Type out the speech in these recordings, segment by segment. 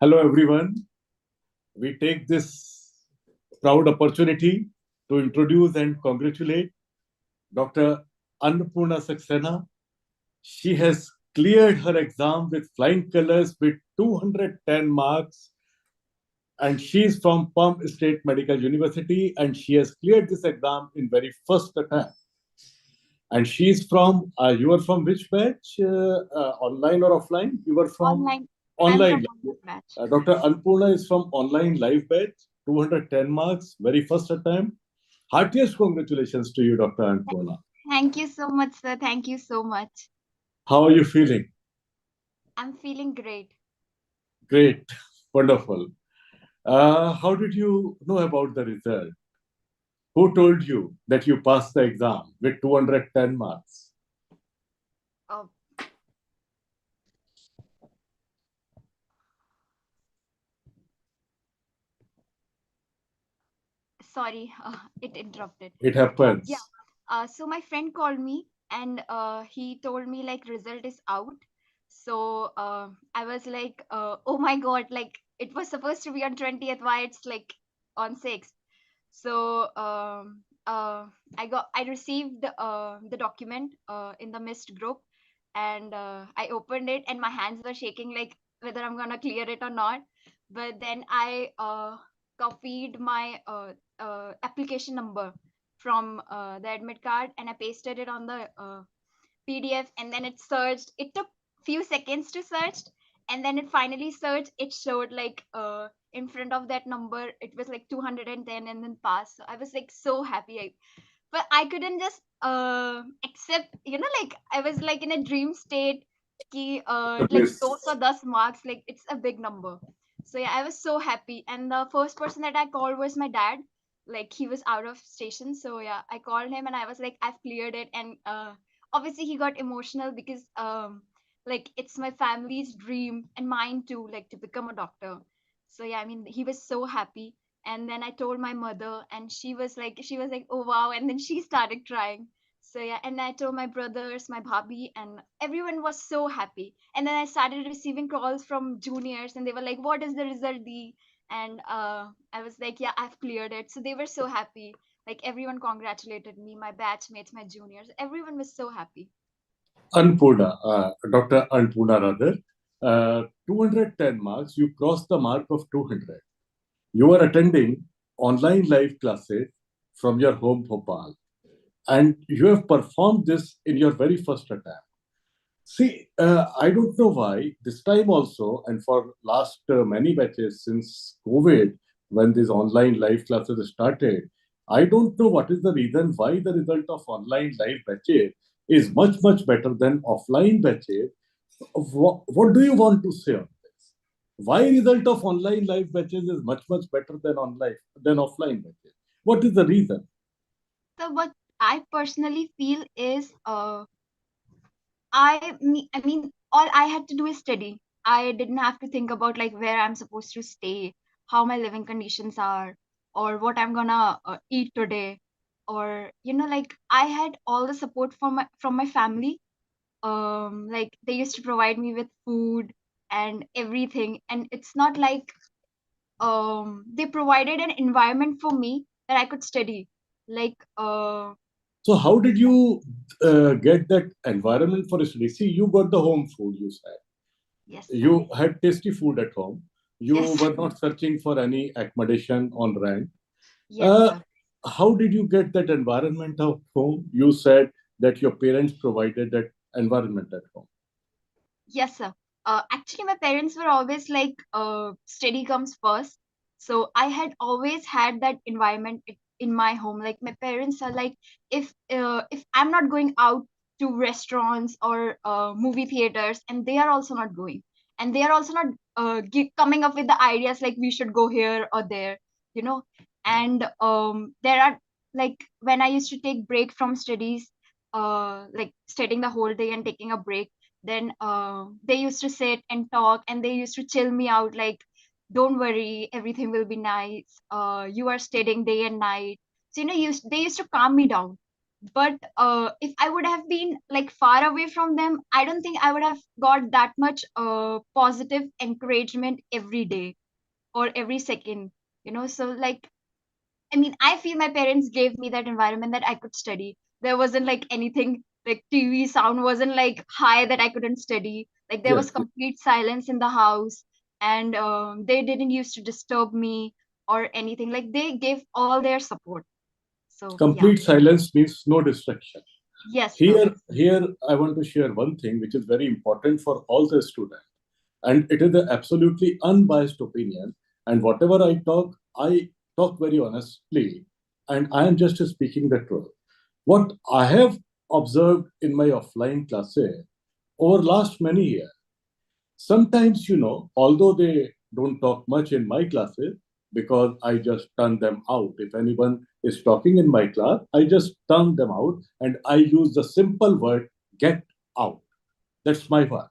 Hello, everyone. We take this proud opportunity to introduce and congratulate Dr. Annapurna Saxena. She has cleared her exam with flying colors with 210 marks, and she is from Perm State Medical University, and she has cleared this exam in very first attempt. And she's from, you are from which batch? Online or offline? You were from Online. I'm online. from online batch. Dr. Annapurna is from online live batch, 210 marks, very first attempt. Heartiest congratulations to you, Dr. Annapurna. Thank you so much, sir. Thank you so much. How are you feeling? I'm feeling great. Great, wonderful. How did you know about the result? Who told you that you passed the exam with 210 marks? Oh, sorry, it interrupted. It Yeah. happens. So my friend called me and he told me like result is out. So I was like, oh my God, like it was supposed to be on 20th. Why it's like on 6th? So I received the document in the missed group, and I opened it, and my hands were shaking like whether I'm gonna clear it or not. But then I copied my application number from the admit card, and I pasted it on the PDF, and then it searched. It took few seconds to search, and then it finally searched. It showed like in front of that number, it was like 210, and then pass. So I was like so happy. But I couldn't just accept. Like I was like in a dream state. Ki, like Yes. those are 10 marks. Like it's a big number. So yeah, I was so happy. And the first person that I called was my dad. Like he was out of station. So yeah, I called him and I was like, I've cleared it. And obviously he got emotional because like it's my family's dream and mine too, like to become a doctor. So yeah, I mean he was so happy. And then I told my mother, and she was like oh wow, and then she started crying. So yeah, and I told my brothers, my bhabhi, and everyone was so happy. And then I started receiving calls from juniors, and they were like, what is the result, Dee? And I was like, yeah, I've cleared it. So they were so happy. Like everyone congratulated me, my batchmates, my juniors, everyone was so happy. Annapurna, Dr. Annapurna rather, 210 marks, you crossed the mark of 200. You are attending online live classes from your home, Bhopal, and you have performed this in your very first attempt. See, I don't know why this time also, and for last many batches since COVID, when these online live classes started, I don't know what is the reason why the result of online live batches is much better than offline batches. What do you want to say on this? Why result of online live batches is much better than online than offline batches? What is the reason? So what I personally feel is I mean, all I had to do is study. I didn't have to think about like where I'm supposed to stay, how my living conditions are, or what I'm gonna eat today, or like I had all the support from my family. Like they used to provide me with food and everything, and it's not like they provided an environment for me that I could study. Like So how did you get that environment for study? See, you got the home food, you said. yes, sir. You had tasty food at home. You Yes, were not searching for any accommodation on rent. yes, Uh, sir. how did you get that environment of home? You said that your parents provided that environment at home. Yes, sir. Actually, my parents were always like, study comes first. So I had always had that environment in my home. Like my parents are like, if I'm not going out to restaurants or movie theaters, and they are also not going, and they are also not coming up with the ideas like we should go here or there, you know. And there are like when I used to take break from studies, like studying the whole day and taking a break, then they used to sit and talk, and they used to chill me out like, don't worry, everything will be nice, you are studying day and night. So they used to calm me down. But if I would have been like far away from them, I don't think I would have got that much positive encouragement every day or every second, so like, I mean, I feel my parents gave me that environment that I could study. There wasn't like anything like TV sound wasn't like high that I couldn't study. Like there was Yes. complete silence in the house, and they didn't used to disturb me or anything. Like they gave all their support. So yeah, Complete silence means no distraction. yes, sir. Here, I want to share one thing which is very important for all the students, and it is an absolutely unbiased opinion. And whatever I talk very honestly, and I am just speaking the truth. What I have observed in my offline classes over last many years, sometimes, although they don't talk much in my classes, because I just turn them out. If anyone is talking in my class, I just turn them out and I use the simple word get out. That's my word.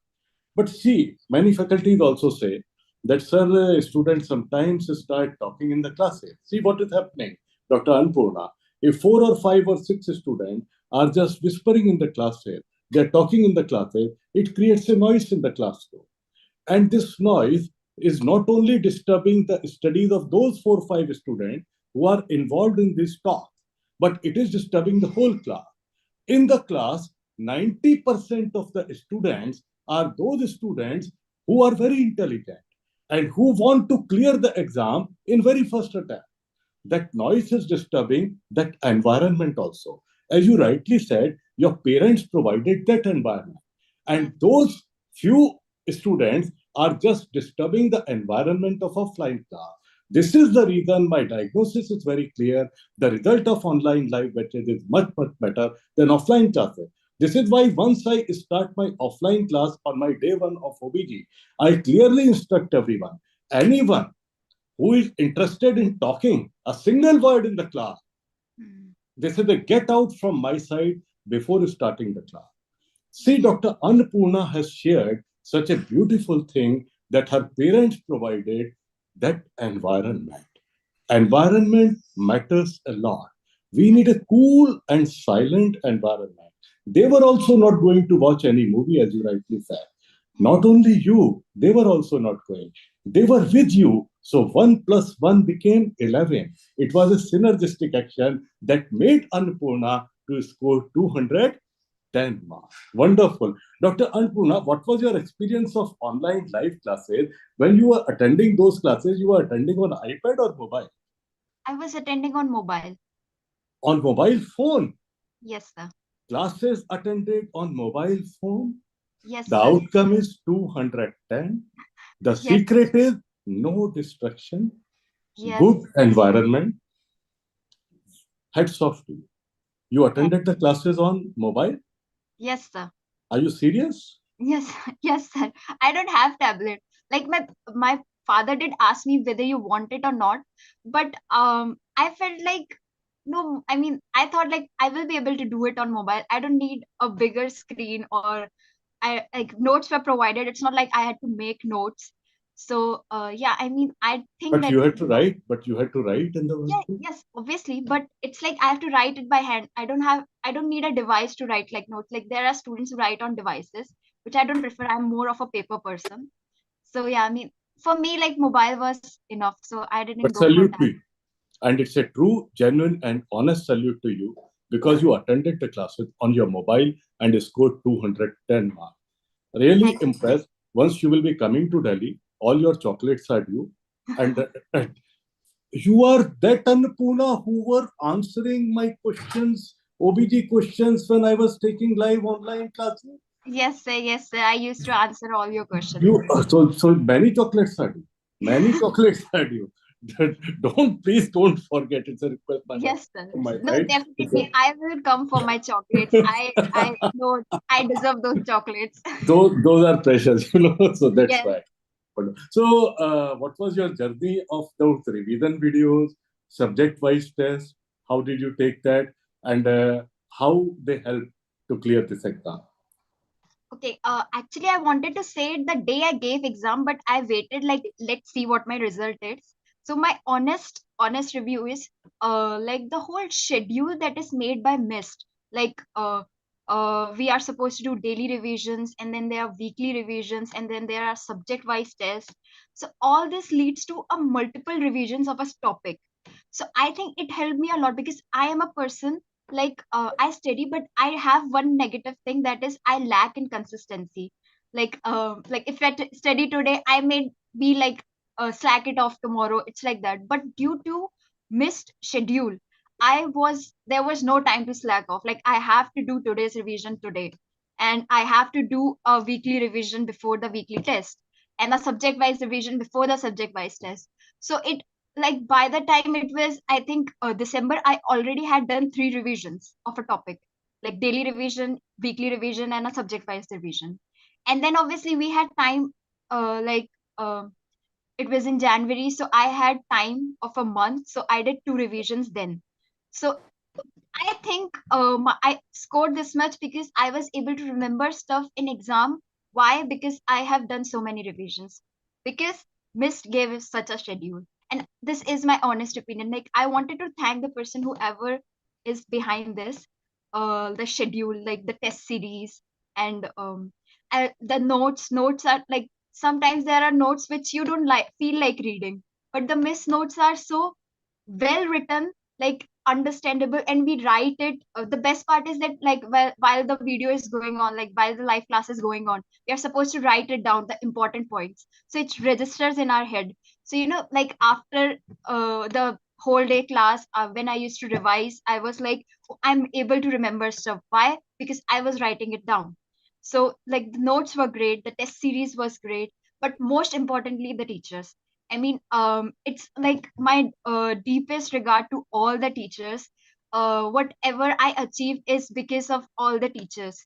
But see, many faculties also say that, sir, students sometimes start talking in the classes. See what is happening, Dr. Anpurna. If 4 or 5 or 6 students are just whispering in the classes, they're talking in the classes, it creates a noise in the classroom. And this noise is not only disturbing the studies of those 4 or 5 students who are involved in this talk, but it is disturbing the whole class. In the class, 90% of the students are those students who are very intelligent and who want to clear the exam in very first attempt. That noise is disturbing that environment also. As you rightly said, your parents provided that environment. Yes. And those few students are just disturbing the environment of offline class. This is the reason my diagnosis is very clear. The result of online live batches is much, much better than offline classes. This is why once I start my offline class on my day one of OBG, I clearly instruct everyone, anyone who is interested in talking a single word in the class, Mm. they say they get out from my side before starting the class. See, Dr. Annapurna has shared such a beautiful thing that her parents provided that environment. Environment matters a lot. We Yes. need a cool and silent environment. They were also not going to watch any movie, as you rightly said. Not Mm. only you, they were also not going. They were with you. So 1 plus 1 became 11. It was a synergistic action that made Annapurna to score 210 marks. Wonderful. Dr. Annapurna, what was your experience of online live classes? When you were attending those classes, you were attending on iPad or mobile? I was attending on mobile. On mobile phone. Yes, sir. Classes attended on mobile phone. Yes, The sir. outcome is 210. The Yes, secret is no distraction, yes, good environment. Heads off to you. You yes, attended the classes on mobile? yes, sir. Are you serious? Yes, yes, sir. I don't have tablet. Like my father did ask me whether you want it or not, but I felt like no. I mean, I thought like I will be able to do it on mobile. I don't need a bigger screen, or I like notes were provided. It's not like I had to make notes. So yeah, I mean, I think But that you had to write, but you had to write in the yeah, workbook. yes, obviously, but it's like I have to write it by hand. I don't need a device to write like notes. Like there are students who write on devices, which I don't prefer. I'm more of a paper person. So yeah, I mean, for me, like mobile was enough. So I didn't But go for salute to that. you. And it's a true, genuine, and honest salute to you because you attended the classes on your mobile and scored 210 marks. Really Thank impressed. Once you will be coming to Delhi, all your chocolates are due. And you are that Annapurna who were answering my questions, OBG questions, when I was taking live online classes. yes, sir. Yes, sir. I used to answer all your questions. So many chocolates are due. Many chocolates are due. Don't forget. It's a request Yes, sir. from my No, side. definitely. I will come for my chocolates. I know I deserve those chocolates. Those are precious, so that's Yes. why. So, what was your journey of those revision videos, subject-wise tests? How did you take that, and how they help to clear this exam? Okay, actually, I wanted to say it the day I gave exam, but I waited like let's see what my result is. So my honest review is like the whole schedule that is made by Mist. Like we are supposed to do daily revisions, and then there are weekly revisions, and then there are subject wise tests. So all this leads to a multiple revisions of a topic. So I think it helped me a lot, because I am a person, like I study, but I have one negative thing, that is I lack in consistency. Like if study today, I may be like slack it off tomorrow. It's like that. But due to missed schedule, there was no time to slack off. Like I have to do today's revision today, and I have to do a weekly revision before the weekly test, and a subject wise revision before the subject wise test. So it, like by the time it was, I think December, I already had done 3 revisions of a topic, like daily revision, weekly revision, and a subject wise revision. And then obviously we had time, like it was in January, so I had time of a month, so I did 2 revisions then. So I think I scored this much because I was able to remember stuff in exam. Why? Because I have done so many revisions. Because Mist gave us such a schedule. And this is my honest opinion. Like I wanted to thank the person whoever is behind this, the schedule, like the test series, and the notes. Notes are like, sometimes there are notes which you don't like feel like reading, but the Mist notes are so well written, like understandable, and we write it. The best part is that, like, while the video is going on, like while the live class is going on, we are supposed to write it down, the important points, so it registers in our head. So like after the whole day class, when I used to revise, I was like, "Oh, I'm able to remember stuff." Why? Because I was writing it down. So like the notes were great, the test series was great, but most importantly, the teachers. I mean, it's like my deepest regard to all the teachers. Whatever I achieved is because of all the teachers.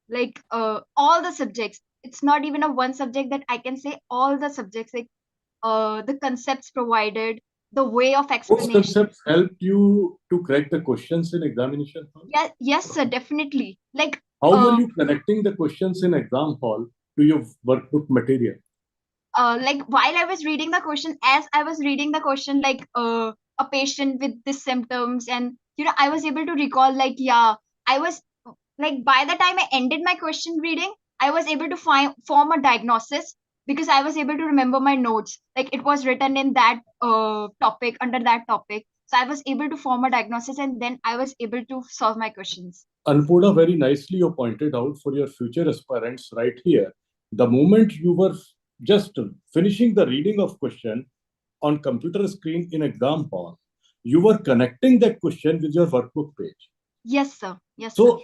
Like all the subjects. It's not even a one subject that I can say. All the subjects, like the concepts provided, the way of Those explanation. concepts helped you to crack the questions in examination hall? Yeah, yes, sir, definitely. Like How were uh, you connecting the questions in exam hall to your workbook material? like while I was reading the question, as I was reading the question, like a patient with these symptoms, and I was able to recall, like, yeah, I was like, by the time I ended my question reading, I was able to form a diagnosis, because I was able to remember my notes. Like it was written in that topic, under that topic. So I was able to form a diagnosis, and then I was able to solve my questions. Anpurna, very nicely you pointed out for your future aspirants right here. The moment you were just finishing the reading of question on computer screen in exam hall, you were connecting that question with your workbook page. Yes, sir. Yes, sir. So,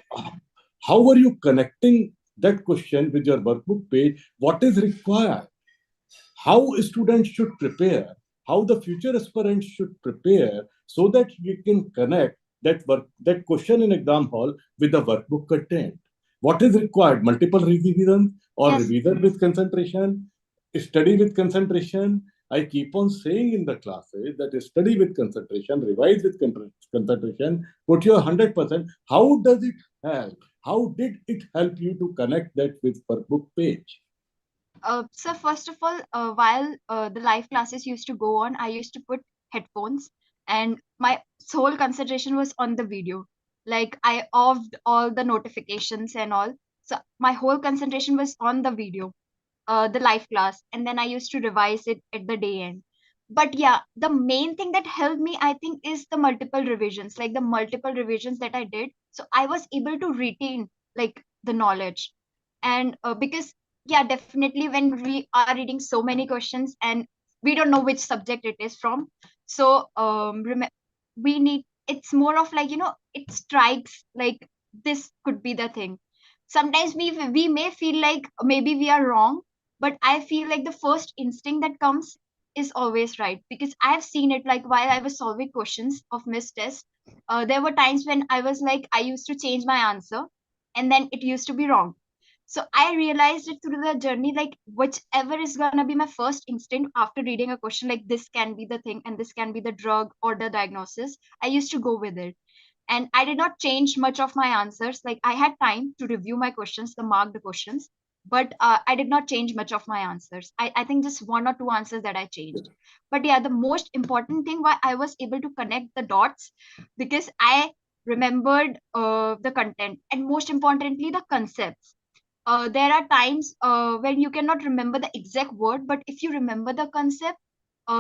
how are you connecting that question with your workbook page? What is required? How students should prepare, how the future aspirants should prepare, so that you can connect that question in exam hall with the workbook content. What is required? Multiple revisions or Yes. revision with concentration, study with concentration. I keep on saying in the classes that study with concentration, revise with concentration, put your 100%. How does it help? How did it help you to connect that with workbook page? So first of all, while the live classes used to go on, I used to put headphones, and my sole concentration was on the video. Like I offed all the notifications and all, so my whole concentration was on the video, the live class, and then I used to revise it at the day end. But yeah, the main thing that helped me, I think, is the multiple revisions, like the multiple revisions that I did. So I was able to retain like the knowledge, and because yeah, definitely when we are reading so many questions and we don't know which subject it is from, so we need, it's more of like, it strikes like this could be the thing. Sometimes we may feel like maybe we are wrong, but I feel like the first instinct that comes is always right, because I've seen it, like while I was solving questions of missed test, there were times when I was like, I used to change my answer, and then it used to be wrong. So I realized it through the journey, like whichever is gonna be my first instinct after reading a question, like this can be the thing and this can be the drug or the diagnosis, I used to go with it. And I did not change much of my answers. Like I had time to review my questions, the marked questions, but I did not change much of my answers. I think just one or two answers that I changed. But yeah, the most important thing why I was able to connect the dots, because I remembered the content, and most importantly, the concepts. There are times when you cannot remember the exact word, but if you remember the concept,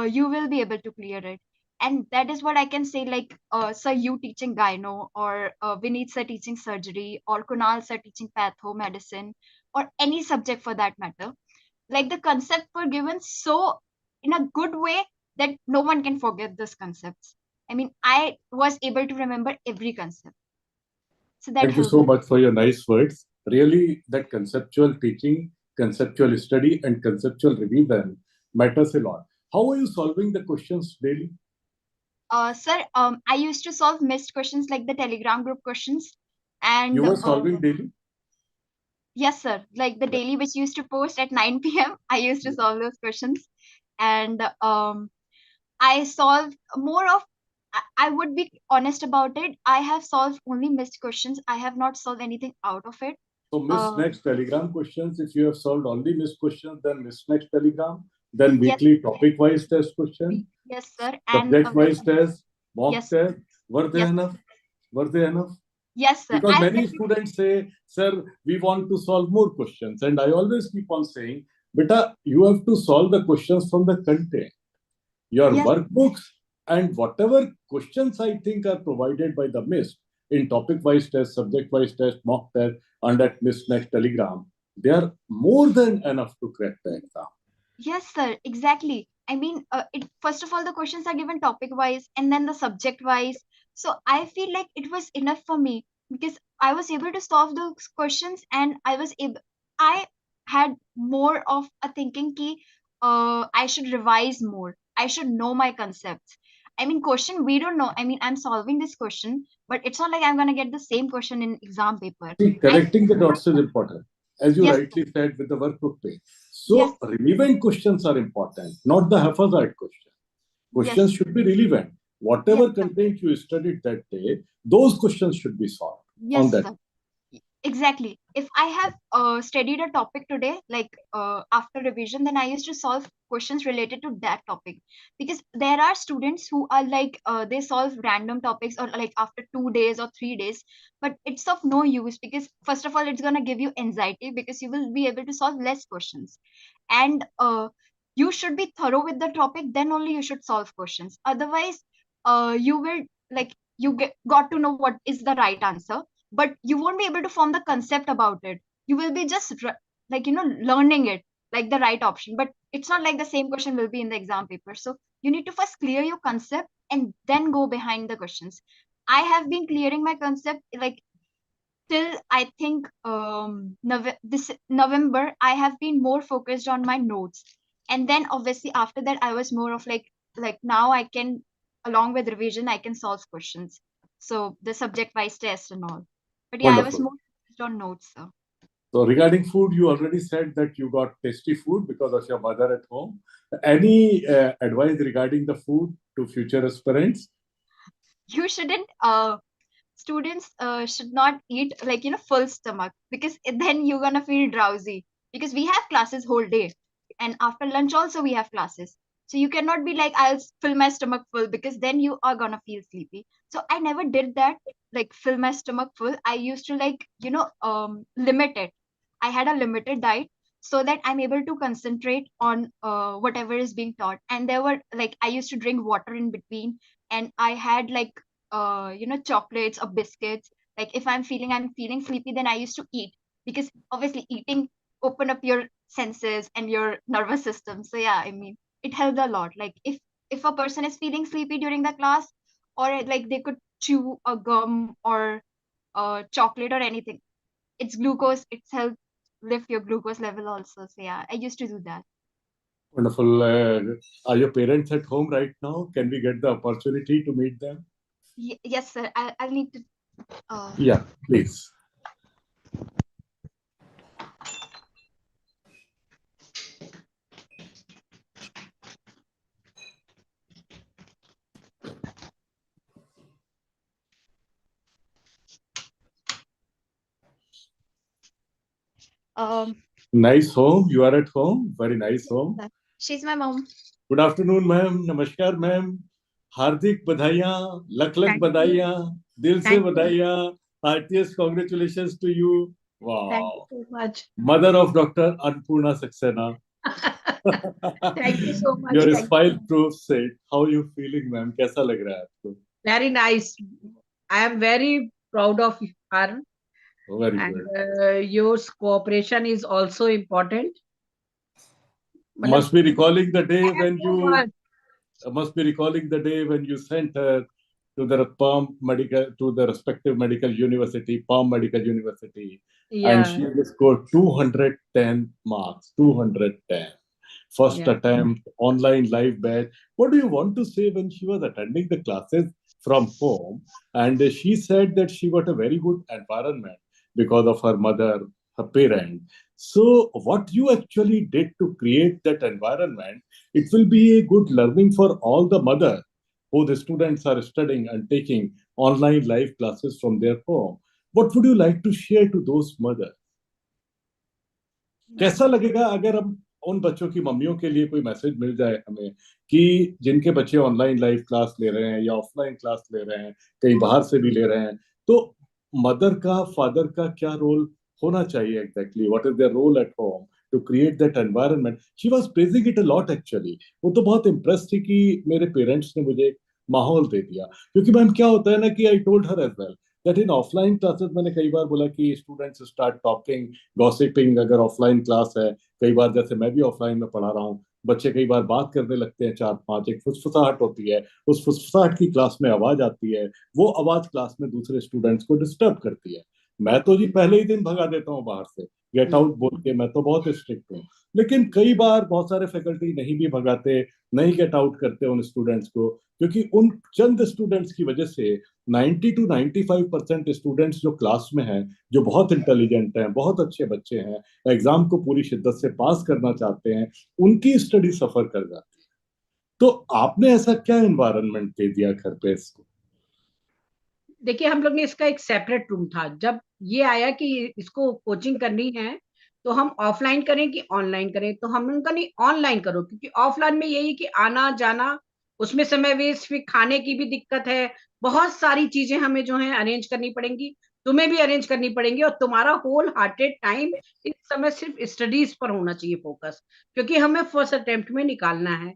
you will be able to clear it. And that is what I can say, like, sir, you teaching gyno, or Vineet sir teaching surgery, or Kunal sir teaching patho medicine, or any subject for that matter. Like, the concepts were given so in a good way that no one can forget those concepts. I mean, I was able to remember every concept. So that Thank you helped so me. much for your nice words. Really, that conceptual teaching, conceptual study, and conceptual revision matters a lot. How are you solving the questions daily? Sir, I used to solve missed questions like the Telegram group questions. You And were solving daily? yes, sir, like the Yeah. daily which used to post at 9 p.m., I used to Yeah. solve those questions. And I solved more of, I would be honest about it. I have solved only missed questions. I have not solved anything out of it. So, Miss Uh, Next Telegram questions, if you have solved only Miss questions, then Miss Next Telegram, then yes, weekly topic wise test question, yes, sir. And subject wise test, mock yes, test, were they yes, enough? Were they enough? yes, sir. Because many students say, Sir, we want to solve more questions. And I always keep on saying, Beta, you have to solve the questions from the content. Your Yes, workbooks and whatever questions I think are provided by the MIST in topic wise test, subject wise test, mock test, and at MIST Next Telegram, they are more than enough to crack the exam. yes, sir, exactly. I mean, it first of all, the questions are given topic wise and then the subject wise. So I feel like it was enough for me because I was able to solve those questions, and I had more of a thinking key. I should revise more. I should know my concepts. I mean, question we don't know. I mean, I'm solving this question, but it's not like I'm gonna get the same question in exam paper. See, I connecting the dots is important, as you yes, rightly said with the workbook page. yes, So, relevant questions are important, not the haphazard questions. Questions yes, should be relevant. yes, Whatever content you studied that day, those questions should be solved on yes, that. sir. Exactly. If I have studied a topic today, like after revision, then I used to solve questions related to that topic, because there are students who are like they solve random topics, or like after 2 days or 3 days, but it's of no use, because first of all, it's gonna give you anxiety because you will be able to solve less questions. And you should be thorough with the topic, then only you should solve questions. Otherwise, you will, like, got to know what is the right answer, but you won't be able to form the concept about it. You will be just like, learning it, like the right option, but it's not like the same question will be in the exam paper. So you need to first clear your concept and then go behind the questions. I have been clearing my concept, like, till I think this November. I have been more focused on my notes, and then obviously after that I was more of like now I can, along with revision, I can solve questions, so the subject wise test and all. But yeah, I was Wonderful. more focused on notes, so. So regarding food, you already said that you got tasty food because of your mother at home. Any advice regarding the food to future aspirants? You shouldn't students should not eat, like, full stomach, because then you're gonna feel drowsy, because we have classes whole day, and after lunch also we have classes. So you cannot be like, I'll fill my stomach full, because then you are gonna feel sleepy. So I never did that, like fill my stomach full. I used to, like, limit it. I had a limited diet, so that I'm able to concentrate on whatever is being taught. And there were, like, I used to drink water in between, and I had, like, chocolates or biscuits. Like, if I'm feeling sleepy, then I used to eat, because obviously eating open up your senses and your nervous system. So yeah, I mean, it helped a lot. Like, if a person is feeling sleepy during the class, or like they could chew a gum or chocolate or anything, it's glucose. It's helped lift your glucose level also. So yeah, I used to do that. Wonderful. Are your parents at home right now? Can we get the opportunity to meet them? Yes, sir. I'll need to. Uh, Yeah, please. um, Nice home. You are at home. Very nice home. She's my mom. Good afternoon, ma'am. Namaskar, ma'am. हार्दिक बधाइयां, लख लख thank you. बधाइयां, दिल से thank you. बधाइयां। Heartiest congratulations to you. Thank you wow, so much. Mother of doctor Annapurna Saxena. Thank you so much. Your thank smile you. Proves it. How you feeling ma'am, कैसा लग रहा है आपको? Very nice. I am very proud of her, very and good. Your cooperation is also important. मतलब Must be recalling the day thank when you you much. must be recalling the day when you sent her to the Perm medical, to the respective medical university, Perm Medical University, या and she scored 210 marks. 210. First या attempt, online live batch. What do you want to say when she was attending the classes from home? And she said that she got a very good environment because of her mother, her parent. So, what you actually did to create that environment, it will be a good learning for all the mother who the students are studying and taking online live classes from their home. What would you like to share to those mothers? कैसा लगेगा अगर हम उन बच्चों की मम्मियों के लिए कोई मैसेज मिल जाए हमें कि जिनके बच्चे ऑनलाइन लाइव क्लास ले रहे हैं या ऑफलाइन क्लास ले रहे हैं, कहीं बाहर से भी ले रहे हैं, तो मदर का, फादर का क्या रोल होना चाहिए exactly? What is their role at home to create that environment? She was praising it a lot actually. वो तो बहुत इम्प्रेस थी कि मेरे पेरेंट्स ने मुझे एक माहौल दे दिया। क्योंकि मैम क्या होता है ना कि I told her as well that in offline classes मैंने कई बार बोला कि स्टूडेंट्स स्टार्ट टॉकिंग, गॉसिपिंग अगर ऑफलाइन क्लास है। कई बार जैसे मैं भी ऑफलाइन में पढ़ा रहा हूँ, बच्चे कई बार बात करने लगते हैं, चार पांच, एक फुसफुसाहट होती है, उस फुसफुसाहट की क्लास में आवाज आती है, वो आवाज क्लास में दूसरे स्टूडेंट्स को डिस्टर्ब करती है। मैं तो बिल्कुल। जी पहले ही दिन भगा देता हूँ बाहर से, गेट आउट बोल के, मैं तो बहुत स्ट्रिक्ट हूँ। लेकिन कई बार बहुत सारे फैकल्टी नहीं भी भगाते, नहीं गेट आउट करते उन स्टूडेंट्स को, क्योंकि उन चंद स्टूडेंट्स की वजह से 90 to 95% स्टूडेंट्स जो क्लास में हैं, जो बहुत इंटेलिजेंट हैं, बहुत अच्छे बच्चे हैं, एग्जाम को पूरी शिद्दत से पास करना चाहते हैं, उनकी स्टडी सफर कर जाती है। तो आपने ऐसा क्या एनवायरनमेंट दे दिया घर पे इसको? देखिए, हम लोग ने इसका एक सेपरेट रूम था। जब ये आया कि इसको कोचिंग करनी है, तो हम ऑफलाइन करें कि ऑनलाइन करें, तो हम उनका नहीं, ऑनलाइन करो, क्योंकि ऑफलाइन में यही कि आना जाना, उसमें समय वेस्ट, फिर खाने की भी दिक्कत है, बहुत सारी चीजें हमें जो है अरेंज करनी पड़ेंगी, तुम्हें भी अरेंज करनी पड़ेंगी, और तुम्हारा होल हार्टेड टाइम इस समय सिर्फ स्टडीज पर होना चाहिए फोकस, क्योंकि हमें फर्स्ट अटेम्प्ट में निकालना है।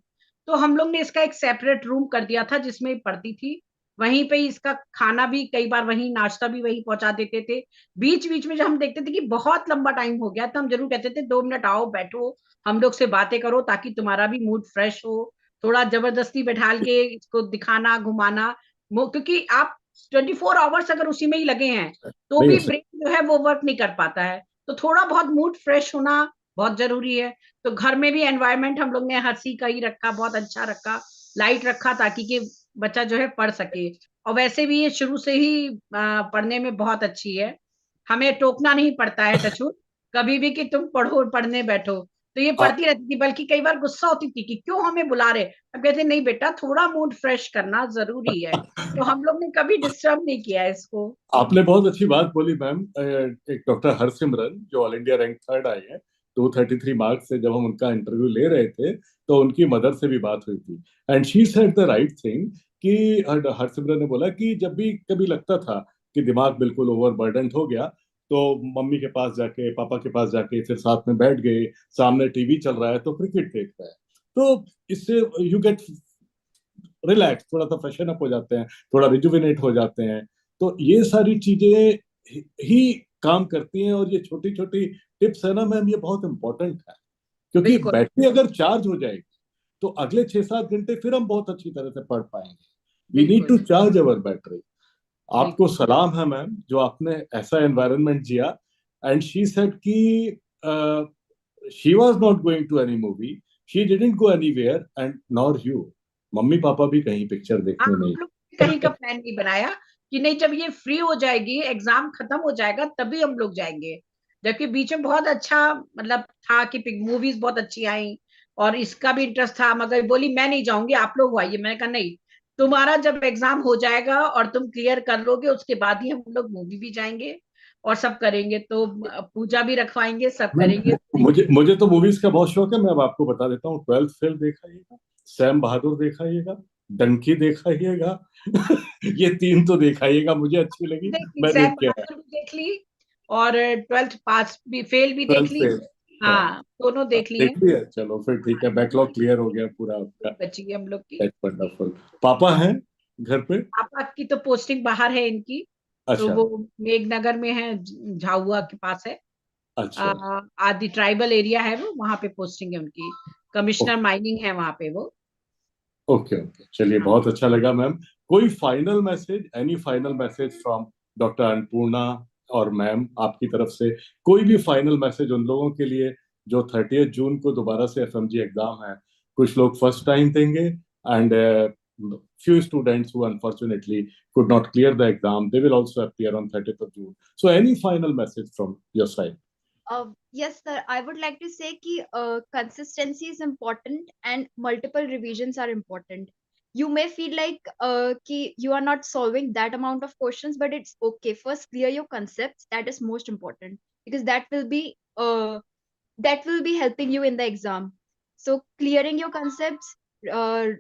तो हम लोग ने इसका एक सेपरेट रूम कर दिया था जिसमें पढ़ती थी। वहीं पे ही इसका खाना भी कई बार वहीं, नाश्ता भी वहीं पहुंचा देते थे। बीच बीच में जब हम देखते थे कि बहुत लंबा टाइम हो गया, तो हम जरूर कहते थे 2 मिनट आओ बैठो, हम लोग से बातें करो, ताकि तुम्हारा भी मूड फ्रेश हो। थोड़ा जबरदस्ती बैठाल के इसको दिखाना, घुमाना, क्योंकि आप 24 आवर्स अगर उसी में ही लगे हैं, तो नहीं हो भी सकता। ब्रेन जो है वो वर्क नहीं कर पाता है। तो थोड़ा बहुत मूड फ्रेश होना बहुत जरूरी है। तो घर में भी एनवायरनमेंट हम लोग ने हंसी का ही रखा, बहुत अच्छा रखा, लाइट रखा, ताकि कि बच्चा जो है पढ़ सके। और वैसे भी ये शुरू से ही पढ़ने में बहुत अच्छी है। हमें टोकना नहीं पड़ता है टचवुड, कभी भी कि तुम पढ़ो, पढ़ने बैठो। तो ये आ, पढ़ती रहती थी, बल्कि कई बार गुस्सा होती थी कि क्यों हमें बुला रहे। अब कहते नहीं बेटा, थोड़ा मूड फ्रेश करना जरूरी है। तो हम लोग ने कभी डिस्टर्ब नहीं किया इसको। आपने बहुत अच्छी बात बोली मैम। एक डॉक्टर हरसिमरन जो ऑल इंडिया रैंक थर्ड आई है, 233 मार्क्स से, जब हम उनका इंटरव्यू ले रहे थे, तो उनकी मदर से भी बात हुई थी, and she said the right thing कि हरसिमरन ने बोला कि जब भी कभी लगता था कि दिमाग बिल्कुल ओवरबर्डन हो गया, तो मम्मी के पास जाके, पापा के पास जाके, फिर साथ में बैठ गए, सामने टीवी चल रहा है तो क्रिकेट देख रहा है, तो इससे यू गेट रिलैक्स, थोड़ा सा फ्रेशन अप हो जाते हैं, थोड़ा रिजुविनेट हो जाते हैं। तो ये सारी चीजें ही काम करती हैं, और ये छोटी छोटी टिप्स है ना मैम, ये बहुत इंपॉर्टेंट है। क्योंकि बिल्कुल। बैटरी अगर चार्ज हो जाएगी, तो अगले 6-7 घंटे फिर हम बहुत अच्छी तरह से पढ़ पाएंगे। वी नीड बिल्कुल। To charge our battery. आपको बिल्कुल। सलाम है मैम, जो आपने ऐसा एनवायरनमेंट जिया। एंड शी सेड कि she was not going to any movie, she didn't go anywhere, and nor you, mummy papa भी कहीं पिक्चर हाँ, देखने नहीं। हम लोग ने कहीं का प्लान नहीं बनाया कि नहीं, जब ये फ्री हो जाएगी, एग्जाम खत्म हो जाएगा, तभी हम लोग जाएंगे। जबकि बीच में बहुत अच्छा, मतलब था कि मूवीज बहुत अच्छी आई, और इसका भी इंटरेस्ट था, मगर बोली मैं नहीं जाऊंगी, आप लोग आइए। मैंने कहा नहीं, तुम्हारा जब एग्जाम हो जाएगा और तुम क्लियर कर लोगे, उसके बाद ही हम लोग मूवी भी जाएंगे और सब करेंगे। तो पूजा भी रखवाएंगे, सब मैम, करेंगे। मुझे मुझे तो मूवीज का बहुत शौक है। मैं अब आपको बता देता हूँ, 12th फेल देखा, सैम बहादुर देखा, डंकी दिखाइएगा। ये 3 तो दिखाइएगा, मुझे अच्छी लगी, मैंने एग्जाम किया पास भी देख ली और 12th पास भी, फेल भी देख 12th ली। फेल। हाँ, दोनों देख लिए। देख लिया, चलो फिर ठीक है, बैकलॉग क्लियर हो गया पूरा आपका। बची गई हम लोग की। That's wonderful. पापा हैं घर पे? पापा की तो पोस्टिंग बाहर है इनकी, तो अच्छा वो मेघनगर में है, झाबुआ के पास है। अच्छा। आदि ट्राइबल एरिया है वो, वहां पे पोस्टिंग है उनकी, कमिश्नर माइनिंग है वहां पे वो। ओके ओके, चलिए हाँ। बहुत अच्छा लगा मैम। कोई final message, any final message from doctor Annapurna और मैम आपकी तरफ से? कोई भी फाइनल मैसेज उन लोगों के लिए जो 30 जून को दोबारा से एफएमजी एग्जाम है, कुछ लोग फर्स्ट टाइम देंगे and few students who unfortunately could not clear the exam, they will also appear on 30th of June. So any final message from your side? Yes, sir. I would like to say कि consistency is important and multiple revisions are important. You may feel like कि you are not solving that amount of questions, but it's okay. First, clear your concepts. That is most important because that will be helping you in the exam. So clearing your concepts,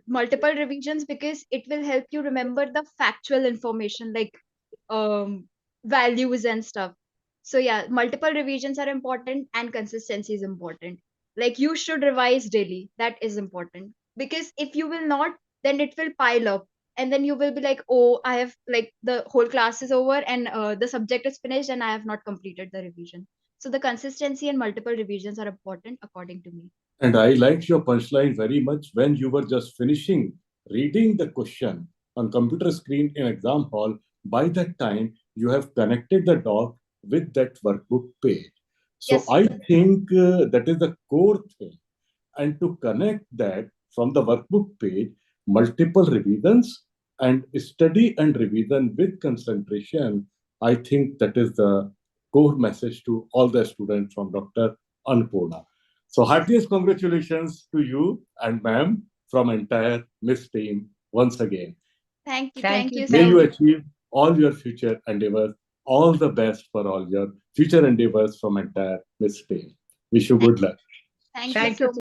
multiple revisions because it will help you remember the factual information like values and stuff. So yeah, multiple revisions are important and consistency is important. Like you should revise daily. That is important because if you will not, then it will pile up and then you will be like, oh, I have like the whole class is over and the subject is finished and I have not completed the revision. So the consistency and multiple revisions are important according to me. And I liked your punchline very much when you were just finishing reading the question on computer screen in exam hall. By that time, you have connected the dot with that workbook page. So Yes, I think that is the core thing. And to connect that from the workbook page, multiple revisions and study and revision with concentration, I think that is the core message to all the students from Dr. Annapurna. So heartiest congratulations to you and ma'am from entire Miss team once again. thank you, Thank thank you, you May so you thank you. much. achieve all your future endeavors. All the best for all your future endeavors from entire Miss team. Wish you Thank, good luck. thank you Thank so you. much.